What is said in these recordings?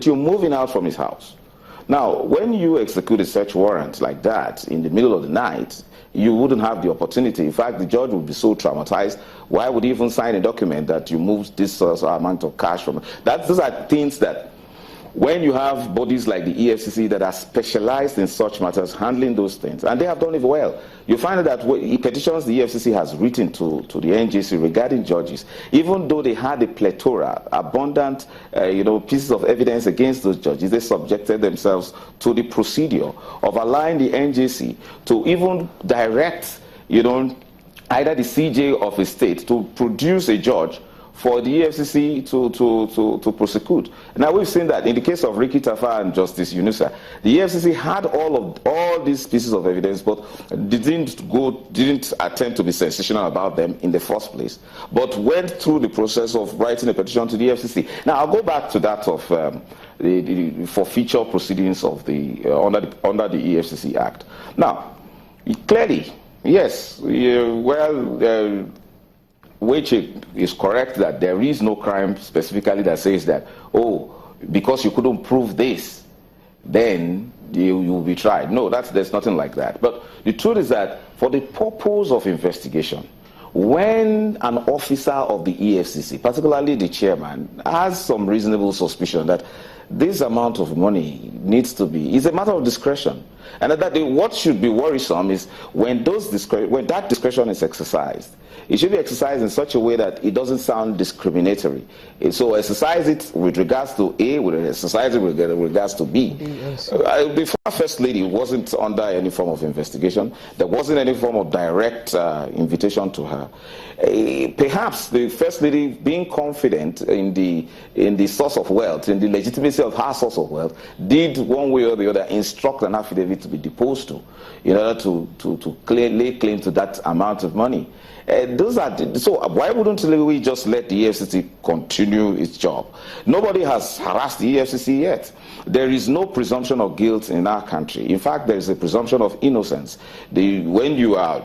You're moving out from his house. Now, when you execute a search warrant like that in the middle of the night, you wouldn't have the opportunity. In fact, the judge would be so traumatized. Why would he even sign a document that you moved this amount of cash from? Those are things that, when you have bodies like the EFCC that are specialized in such matters, handling those things, and they have done it well, you find that petitions the EFCC has written to the NJC regarding judges, even though they had a plethora, abundant pieces of evidence against those judges, they subjected themselves to the procedure of allowing the NJC to even direct either the CJ of a state to produce a judge for the EFCC to prosecute. Now, we've seen that in the case of Ricky Tafa and Justice Yunusa, the EFCC had all these pieces of evidence, but didn't attempt to be sensational about them in the first place, but went through the process of writing a petition to the EFCC. Now, I'll go back to that of the forfeiture proceedings of under the EFCC Act. Now, clearly, yes, which is correct that there is no crime specifically that says that, because you couldn't prove this, then you will be tried. No, there's nothing like that. But the truth is that for the purpose of investigation, when an officer of the EFCC, particularly the chairman, has some reasonable suspicion that this amount of money needs to be, it's a matter of discretion. And what should be worrisome is when that discretion is exercised, it should be exercised in such a way that it doesn't sound discriminatory. So exercise it with regards to A, exercise it with regards to B. The former First Lady wasn't under any form of investigation. There wasn't any form of direct invitation to her. Perhaps the First Lady, being confident in the source of wealth, in the legitimacy of her source of wealth, did one way or the other instruct an affidavit to be deposed to in order to lay claim to that amount of money. So why wouldn't we just let the EFCC continue its job? Nobody has harassed the EFCC yet. There is no presumption of guilt in our country. In fact, there is a presumption of innocence. When you are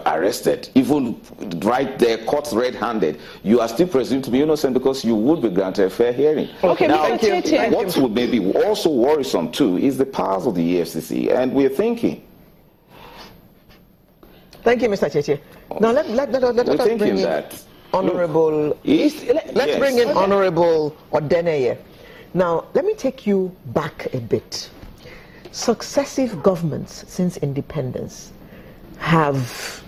arrested, even right there, caught red-handed, you are still presumed to be innocent because you would be granted a fair hearing. Okay, now, what would maybe also worrisome too is the powers of the EFCC, and we're thinking. Thank you, Mr. Cheche. Now let us bring in Honorable. Let's bring in Honorable Odeneye. Now let me take you back a bit. Successive governments since independence have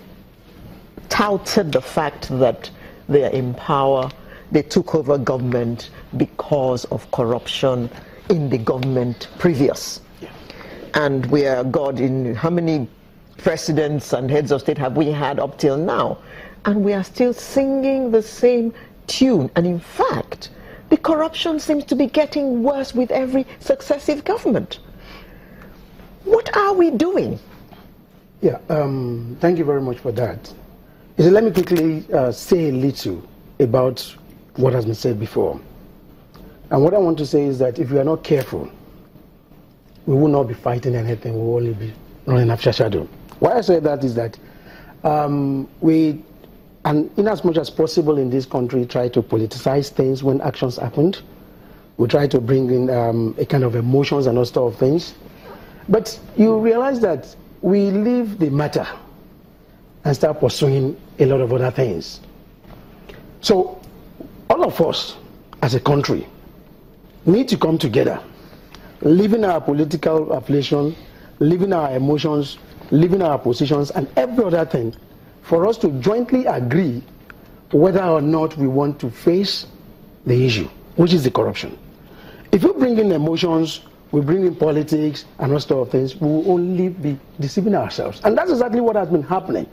touted the fact that they are in power, they took over government because of corruption in the government previous. Yeah. And we are God in how many presidents and heads of state have we had up till now? And we are still singing the same tune. And in fact, the corruption seems to be getting worse with every successive government. What are we doing? Yeah, thank you very much for that. Let me quickly say a little about what has been said before. And what I want to say is that if we are not careful, we will not be fighting anything, we will only be running after shadow. Why I say that is that and in as much as possible in this country, try to politicize things when actions happened. We try to bring in a kind of emotions and all sort of things. But you realize that we leave the matter and start pursuing a lot of other things. So all of us as a country need to come together, leaving our political affiliation, leaving our emotions, leaving our positions and every other thing, for us to jointly agree whether or not we want to face the issue, which is the corruption. If we bring in emotions, we bring in politics and all sort of things, we will only be deceiving ourselves. And that's exactly what has been happening.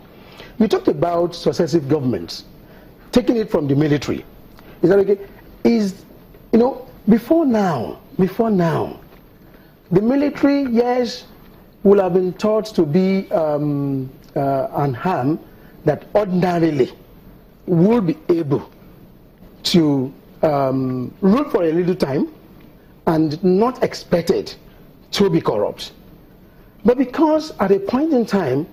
You talked about successive governments, taking it from the military. Is that okay? Before now, the military, yes, will have been taught to be an arm that ordinarily will be able to rule for a little time and not expected to be corrupt. But because at a point in time,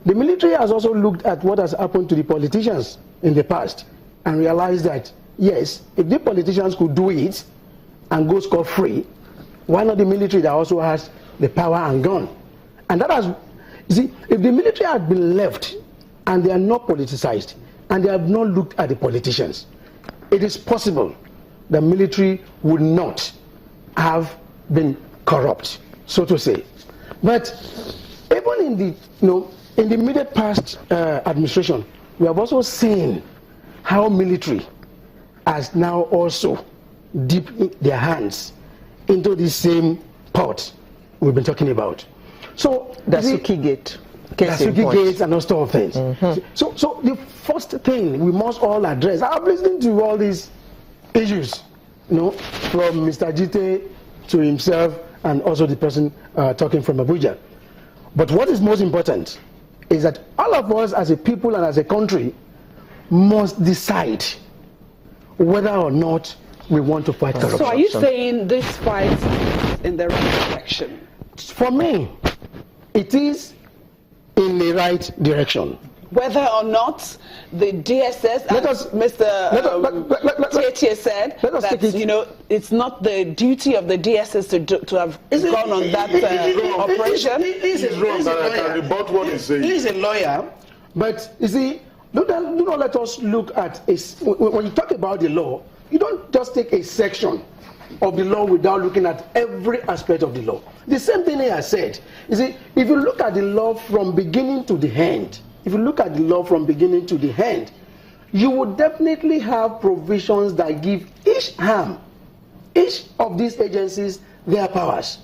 the military has also looked at what has happened to the politicians in the past and realized that, yes, if the politicians could do it, and go scot-free, why not the military that also has the power and gun? And that has, you see, if the military had been left and they are not politicized and they have not looked at the politicians, it is possible the military would not have been corrupt, so to say. But even in the, in the immediate past administration, we have also seen how military has now also dipped their hands into the same pot we've been talking about. So Dasuki Gate. Dasuki Gates and those sort of things. So the first thing we must all address, I'm listening to all these issues, from Mr. Jite to himself and also the person talking from Abuja. But what is most important is that all of us as a people and as a country must decide whether or not we want to fight corruption. So are you saying this fight is in the right direction? For me, it is in the right direction. Whether or not the DSS, as Mr. Tietie said, that it's not the duty of the DSS to have gone on that operation. This is wrong, but I can rebut what he's saying. He is a lawyer, but you see, do not let us look at when you talk about the law, you don't just take a section of the law without looking at every aspect of the law. The same thing he has said. You see, if you look at the law from beginning to the end, you would definitely have provisions that give each of these agencies their powers.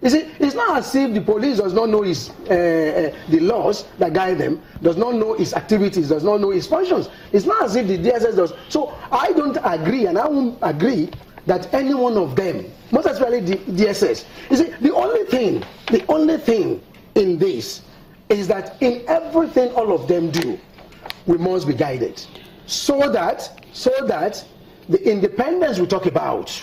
You see, it's not as if the police does not know the laws that guide them, does not know its activities, does not know its functions. It's not as if the DSS does. So I don't agree, and I won't agree that any one of them, most especially the DSS, you see, the only thing in this is that in everything all of them do, we must be guided, so that the independence we talk about,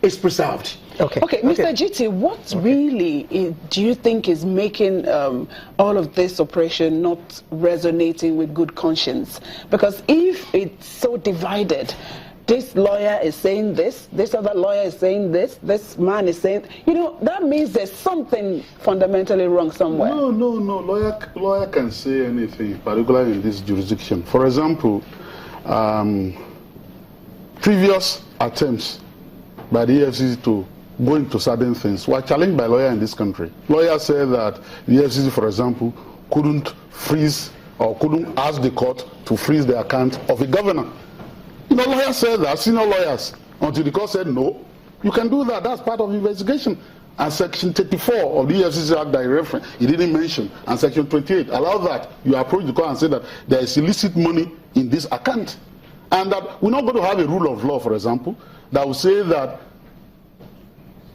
is preserved. Okay, Mr. Jite, what really do you think is making all of this operation not resonating with good conscience? Because if it's so divided, this lawyer is saying this other lawyer is saying this man is saying, that means there's something fundamentally wrong somewhere. No. Lawyer can say anything, particularly in this jurisdiction. For example, previous attempts by the EFCC to go into certain things were challenged by lawyers in this country. Lawyers said that the EFCC, for example, couldn't freeze or couldn't ask the court to freeze the account of a governor. Lawyers said that, senior lawyers, until the court said, no, you can do that, that's part of the investigation. And Section 34 of the EFCC Act that he didn't mention, and Section 28 allow that. You approach the court and say that there is illicit money in this account. And that we're not going to have a rule of law, for example, that will say that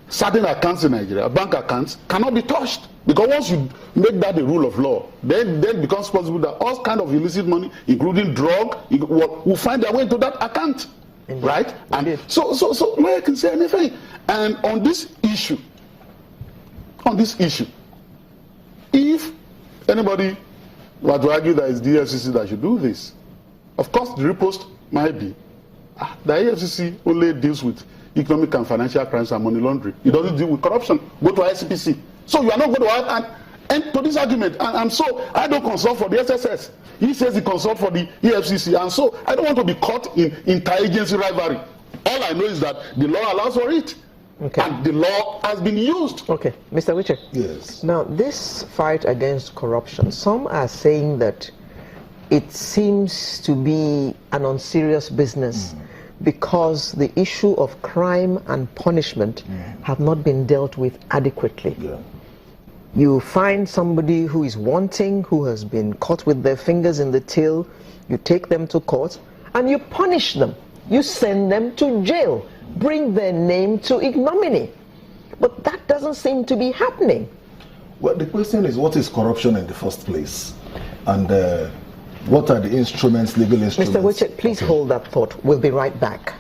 certain accounts in Nigeria, bank accounts, cannot be touched. Because once you make that the rule of law, then it becomes possible that all kind of illicit money, including drug, will find their way into that account. Indeed. Right? And so lawyer can say anything. And on this issue, if anybody were to argue that it's the EFCC that should do this, of course the riposte might be the EFCC only deals with economic and financial crimes and money laundering. It doesn't deal with corruption. Go to ICPC. So you are not going to have an end to this argument. And so I don't consult for the SSS. He says he consult for the EFCC. And so I don't want to be caught in interagency rivalry. All I know is that the law allows for it. Okay. And the law has been used. Okay. Mr. Witcher. Yes. Now, this fight against corruption, some are saying that it seems to be an unserious business because the issue of crime and punishment have not been dealt with adequately. Yeah. You find somebody who is wanting, who has been caught with their fingers in the till, you take them to court and you punish them. You send them to jail, bring their name to ignominy. But that doesn't seem to be happening. Well, the question is, what is corruption in the first place? And what are the instruments, legal instruments? Mr. Witcher, please hold that thought. We'll be right back.